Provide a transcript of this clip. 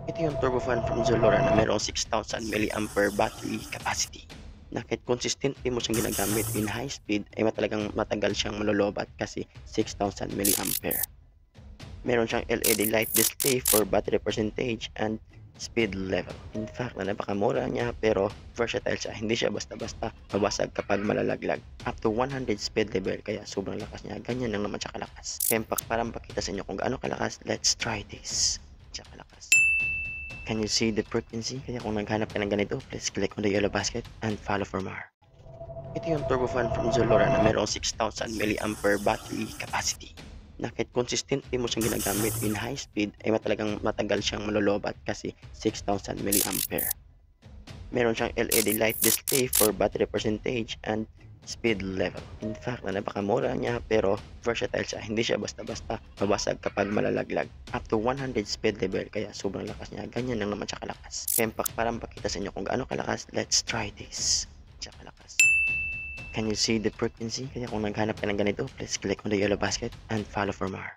Ito yung turbofan from Zulora na merong 6,000 mAh battery capacity. Na kahit consistently mo siyang ginagamit in high speed ay talagang matagal siyang malolobat kasi 6,000 mAh. Meron siyang LED light display for battery percentage and speed level. In fact, na napakamura niya pero versatile siya. Hindi siya basta-basta mabasag kapag malalaglag. Up to 100 speed level kaya sobrang lakas niya. Ganyan lang naman siya kalakas. Kaya para makita sa inyo kung gaano kalakas, let's try this. Siya kalakas. Can you see the frequency? Kaya kung naghanap ka ng ganito, please click on the yellow basket and follow for more. Ito yung turbofan from Zulora na merong 6,000 mAh battery capacity. Na kahit consistently mo siyang ginagamit in high speed ay talagang matagal siyang malolobat kasi 6,000 mAh. Meron siyang LED light display for battery percentage and speed level. In fact, na napakamura niya pero versatile siya. Hindi siya basta-basta mabasag kapag malalaglag. Up to 100 speed level kaya sobrang lakas niya. Ganyan lang naman siya kalakas. Kaya para makita sa inyo kung gaano kalakas, let's try this. Siya kalakas. Can you see the frequency? Kaya kung naghanap ka ng ganito, please click on the yellow basket and follow for more.